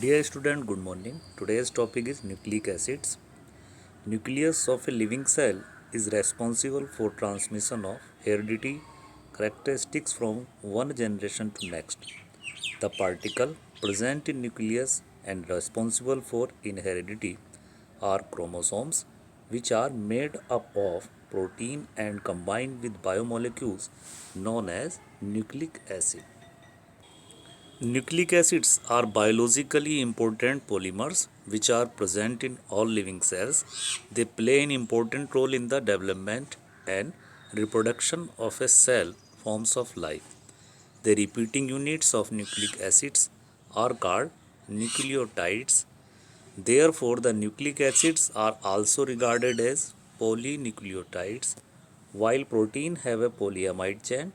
Dear student, good morning. Today's topic is nucleic acids. Nucleus of a living cell is responsible for transmission of heredity characteristics from one generation to next. The particle present in nucleus and responsible for inheritance are chromosomes, which are made up of protein and combined with biomolecules known as nucleic acid. Nucleic acids are biologically important polymers which are present in all living cells. They play an important role in the development and reproduction of a cell forms of life. The repeating units of nucleic acids are called nucleotides. Therefore, the nucleic acids are also regarded as polynucleotides. While protein have a polyamide chain,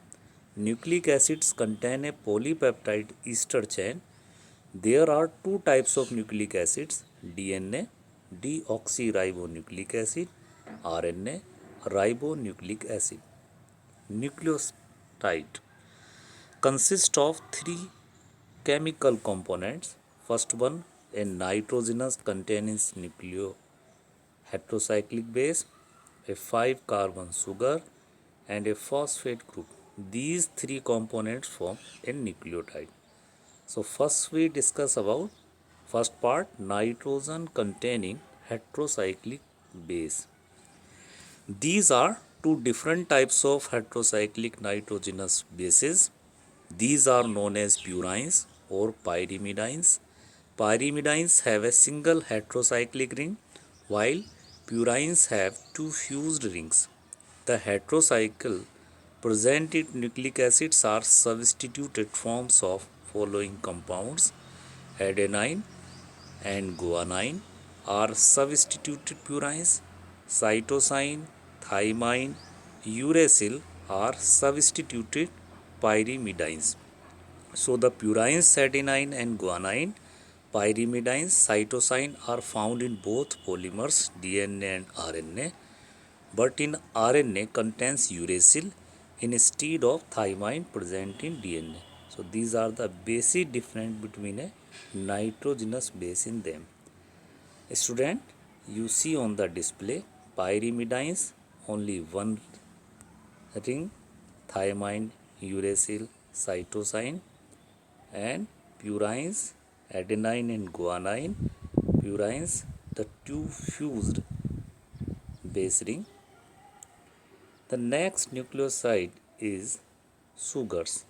nucleic acids contain a polypeptide ester chain. There are two types of nucleic acids: DNA, deoxyribonucleic acid, RNA, ribonucleic acid. Nucleotide consists of three chemical components. First one, a nitrogenous containing nucleoheterocyclic base, a 5 carbon sugar, and a phosphate group. These three components form a nucleotide. So first we discuss about first part, nitrogen containing heterocyclic base. These are two different types of heterocyclic nitrogenous bases. These are known as purines or pyrimidines. Pyrimidines have a single heterocyclic ring while purines have two fused rings. The heterocycle presented nucleic acids are substituted forms of following compounds: adenine and guanine are substituted purines, cytosine, thymine, uracil are substituted pyrimidines. So the purines, adenine and guanine, pyrimidines, cytosine are found in both polymers DNA and RNA, but in RNA contains uracil instead of thymine present in DNA. So these are the basic difference between a nitrogenous base in them. Student, you see on the display pyrimidines only one ring, thymine, uracil, cytosine, and purines, adenine and guanine, purines the two fused base ring. The next nucleoside is sugars.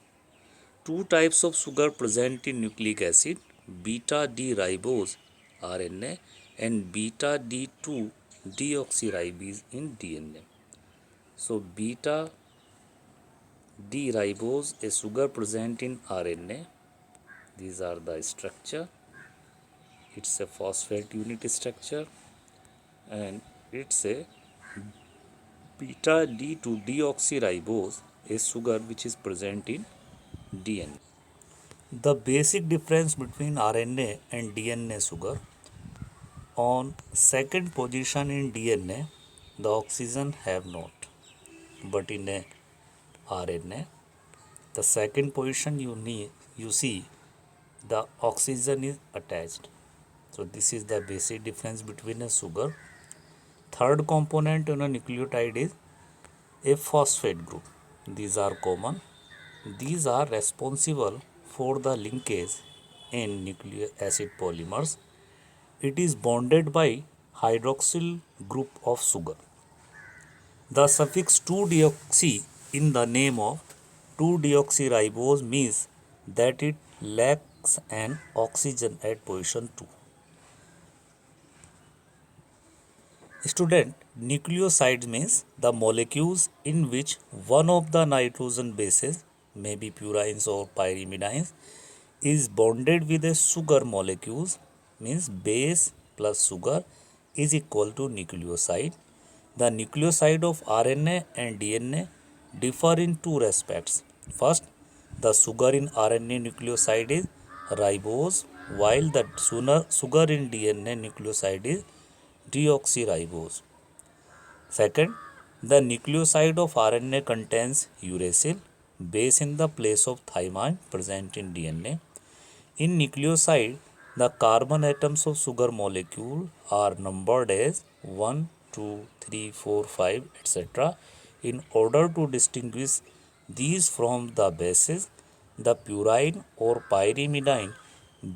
Two types of sugar present in nucleic acid: beta D ribose RNA and beta D2 deoxyribase in DNA. So beta D ribose, a sugar present in RNA. These are the structure. It's a phosphate unit structure and it's a beta D2 deoxyribose, a sugar which is present in DNA. The basic difference between RNA and DNA sugar: on second position in DNA, the oxygen have not, but in a RNA, the second position you see the oxygen is attached. So this is the basic difference between a sugar. Third component in a nucleotide is a phosphate group. These are common. These are responsible for the linkage in nucleic acid polymers. It is bonded by hydroxyl group of sugar. The suffix 2-deoxy in the name of 2-deoxyribose means that it lacks an oxygen at position 2. Student, nucleosides means the molecules in which one of the nitrogen bases, maybe purines or pyrimidines, is bonded with a sugar molecules, means base plus sugar is equal to nucleoside. The nucleoside of RNA and DNA differ in two respects. First, the sugar in RNA nucleoside is ribose, while the sugar in DNA nucleoside is deoxyribose. Second, the nucleoside of RNA contains uracil, base in the place of thymine present in DNA. In nucleoside, The carbon atoms of sugar molecule are numbered as 1, 2, 3, 4, 5, etc. In order to distinguish these from the bases, the purine or pyrimidine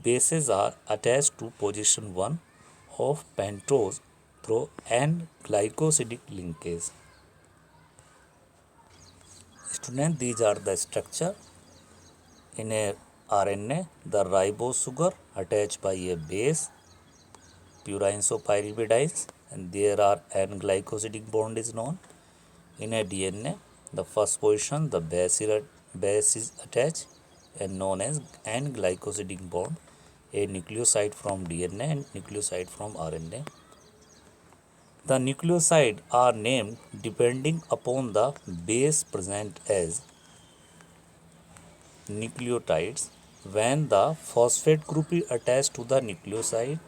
bases are attached to position 1 of pentose through an glycosidic linkage. Student, these are the structure. In a RNA, the ribose sugar attached by a base, purines or pyrimidines, and there are N glycosidic bond is known. In a DNA, the first position, the base is attached and known as N glycosidic bond, a nucleoside from DNA and nucleoside from RNA. The nucleosides are named depending upon the base present as nucleotides. When the phosphate group is attached to the nucleoside,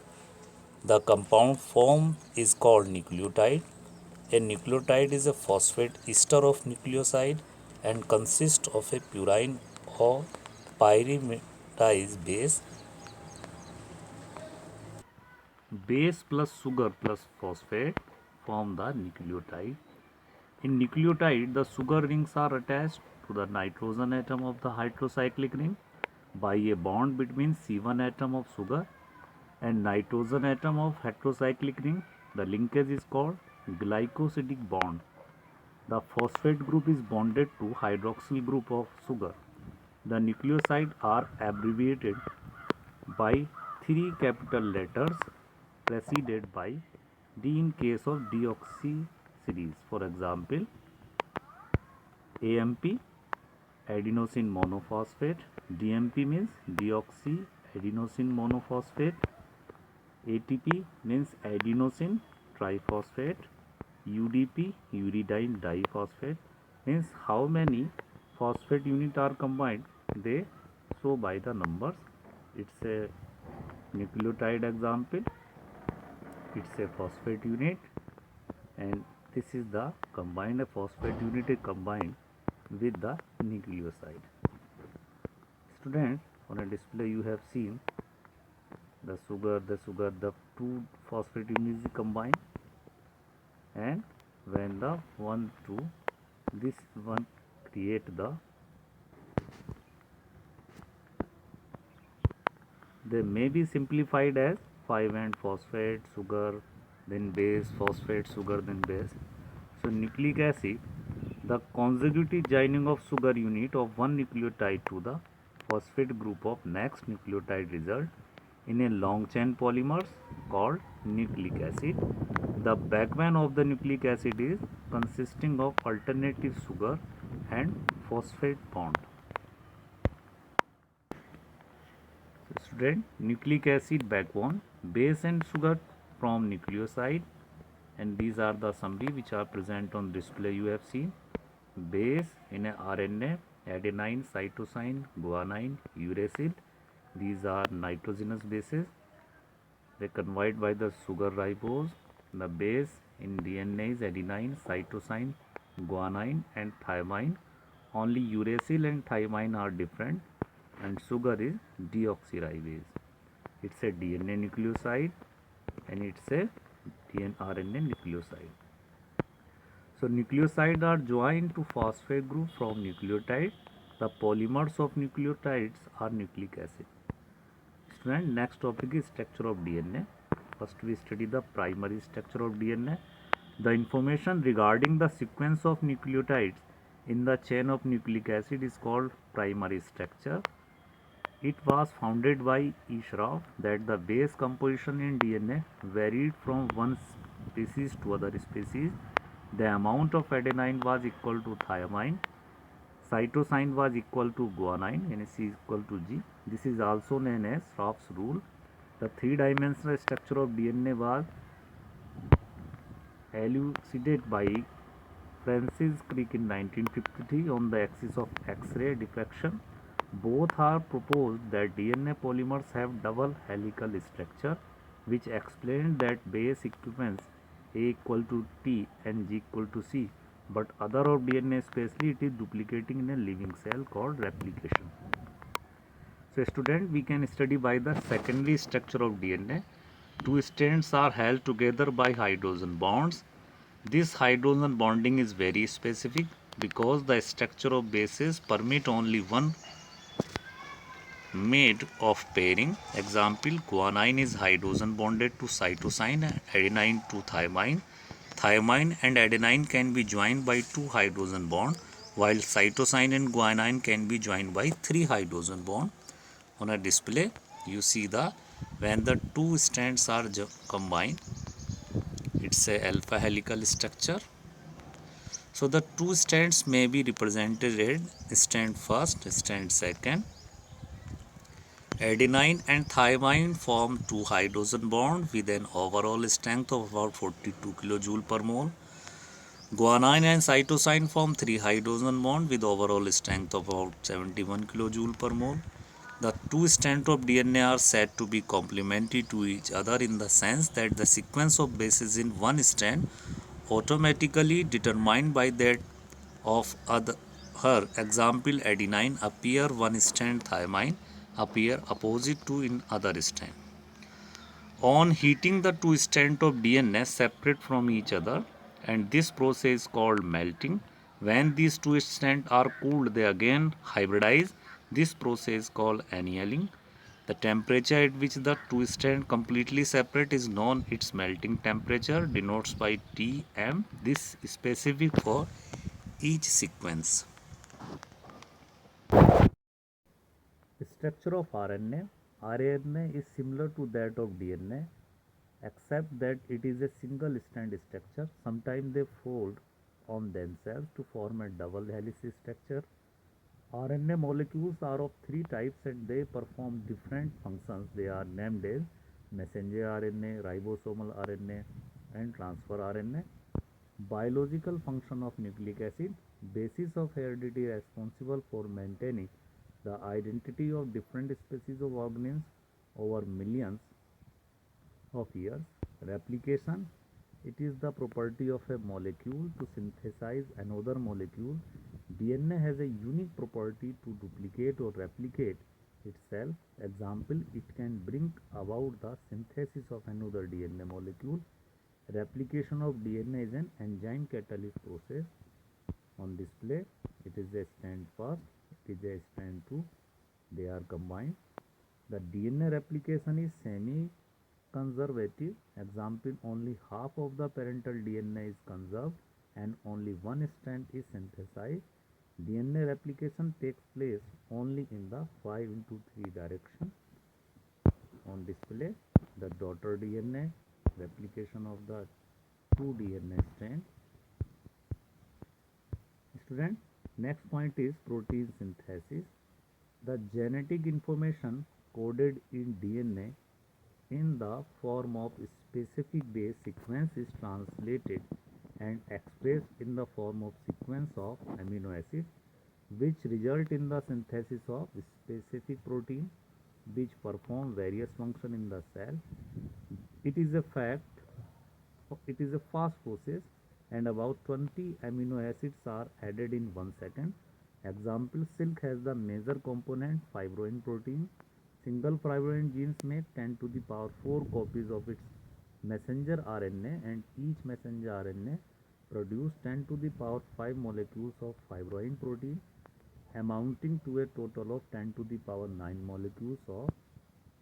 the compound form is called nucleotide. A nucleotide is a phosphate ester of nucleoside and consists of a purine or pyrimidine base plus sugar plus phosphate form the nucleotide. In nucleotide, the sugar rings are attached to the nitrogen atom of the hydrocyclic ring by a bond between C1 atom of sugar and nitrogen atom of heterocyclic ring. The linkage is called glycosidic bond. The phosphate group is bonded to hydroxyl group of sugar. The nucleosides are abbreviated by three capital letters preceded by D in case of deoxy series. For example, AMP, adenosine monophosphate. DMP means deoxy adenosine monophosphate. ATP means adenosine triphosphate. UDP, uridine diphosphate, means how many phosphate units are combined, they show by the numbers. It's a nucleotide example, it's a phosphate unit, and this is the combined phosphate unit is combined with the nucleoside. Students, on a display you have seen the sugar, the two phosphate units combined, and when the 1 2 this one create the, they may be simplified as 5 and phosphate sugar then base, phosphate sugar then base. So nucleic acid, the consecutive joining of sugar unit of one nucleotide to the phosphate group of next nucleotide result in a long chain polymers called nucleic acid. The backbone of the nucleic acid is consisting of alternative sugar and phosphate bond. So student, nucleic acid backbone, base and sugar from nucleoside, and these are the summary which are present on display you have seen. Base in a RNA, adenine, cytosine, guanine, uracil. These are nitrogenous bases. They conveyed by the sugar ribose. The base in DNA is adenine, cytosine, guanine and thymine. Only uracil and thymine are different, and sugar is deoxyribase. It's a DNA nucleoside and it's a RNA nucleoside. So nucleosides are joined to phosphate group from nucleotide. The polymers of nucleotides are nucleic acid. Student, next topic is structure of DNA. First we study the primary structure of DNA. The information regarding the sequence of nucleotides in the chain of nucleic acid is called primary structure. It was founded by E. Schraff that the base composition in DNA varied from one species to other species. The amount of adenine was equal to thymine, cytosine was equal to guanine, and C is equal to G. This is also known as Schraff's rule. The three-dimensional structure of DNA was elucidated by Francis Crick in 1953 on the axis of X-ray diffraction. Both are proposed that DNA polymers have double helical structure, which explained that base sequence A equal to T and G equal to C, but other of DNA, especially it is duplicating in a living cell called replication. So student, we can study by the secondary structure of DNA. Two strands are held together by hydrogen bonds. This hydrogen bonding is very specific because the structure of bases permit only one made of pairing. Example, guanine is hydrogen bonded to cytosine, adenine to thymine. Thymine and adenine can be joined by two hydrogen bonds, while cytosine and guanine can be joined by three hydrogen bonds. On a display, you see the when the two strands are combined, it's a alpha helical structure. So the two strands may be represented as strand first, strand second. Adenine and thymine form two hydrogen bonds with an overall strength of about 42 kJ per mole. Guanine and cytosine form three hydrogen bonds with overall strength of about 71 kJ per mole. The two strands of DNA are said to be complementary to each other in the sense that the sequence of bases in one strand automatically determined by that of her. Example, adenine appear one strand, thymine appear opposite to in other strand. On heating, the two strands of DNA separate from each other, and this process is called melting. When these two strands are cooled, they again hybridize. This process is called annealing. The temperature at which the two strands completely separate is known. Its melting temperature denotes by Tm. This is specific for each sequence. Structure of RNA. RNA is similar to that of DNA, except that it is a single strand structure. Sometimes they fold on themselves to form a double helix structure. RNA molecules are of three types and they perform different functions. They are named as messenger RNA, ribosomal RNA, and transfer RNA. Biological function of nucleic acid, basis of heredity responsible for maintaining the identity of different species of organisms over millions of years. Replication, it is the property of a molecule to synthesize another molecule. DNA has a unique property to duplicate or replicate itself. Example, it can bring about the synthesis of another DNA molecule. Replication of DNA is an enzyme catalyst process. On display, it is a strand first, it is a strand 2, they are combined. The DNA replication is semi-conservative. Example, only half of the parental DNA is conserved and only one strand is synthesized. DNA replication takes place only in the 5 into 3 direction. On display, the daughter DNA, replication of the two DNA strands. Student, next point is protein synthesis. The genetic information coded in DNA in the form of specific base sequence is translated and expressed in the form of sequence of amino acids, which result in the synthesis of specific protein which perform various functions in the cell. It is a fast process and about 20 amino acids are added in 1 second. Example, silk has the major component fibroin protein. Single fibroin genes make 10 to the power 4 copies of its messenger RNA and each messenger RNA produce 10 to the power 5 molecules of fibroin protein, amounting to a total of 10 to the power 9 molecules of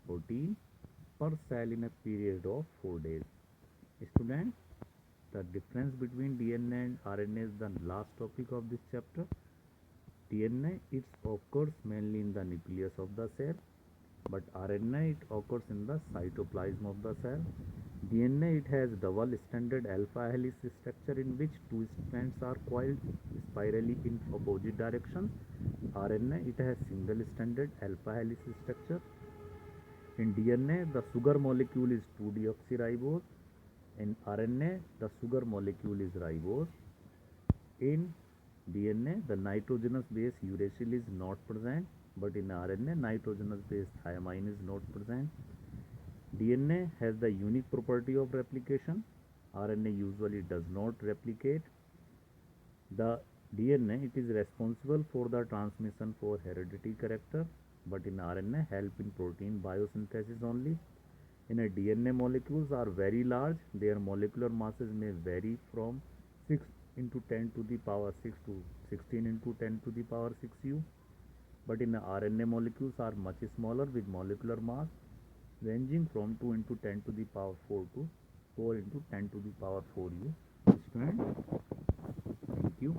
protein per cell in a period of 4 days. Student, the difference between DNA and RNA is the last topic of this chapter. DNA, it occurs mainly in the nucleus of the cell, but RNA, it occurs in the cytoplasm of the cell. DNA, it has double-stranded alpha helix structure in which two strands are coiled spirally in opposite direction. RNA, it has single-stranded alpha helix structure. In DNA, the sugar molecule is 2-deoxyribose. In RNA, the sugar molecule is ribose. In DNA, the nitrogenous base uracil is not present, but in RNA, nitrogenous base thymine is not present. DNA has the unique property of replication. RNA usually does not replicate. The DNA, it is responsible for the transmission for heredity character. but in RNA help in protein biosynthesis only. In a DNA, molecules are very large. Their molecular masses may vary from 6 into 10 to the power 6 to 16 into 10 to the power 6 U. But in the RNA, molecules are much smaller with molecular mass ranging from 2 into 10 to the power 4 to 4 into 10 to the power 4 U. Student, thank you.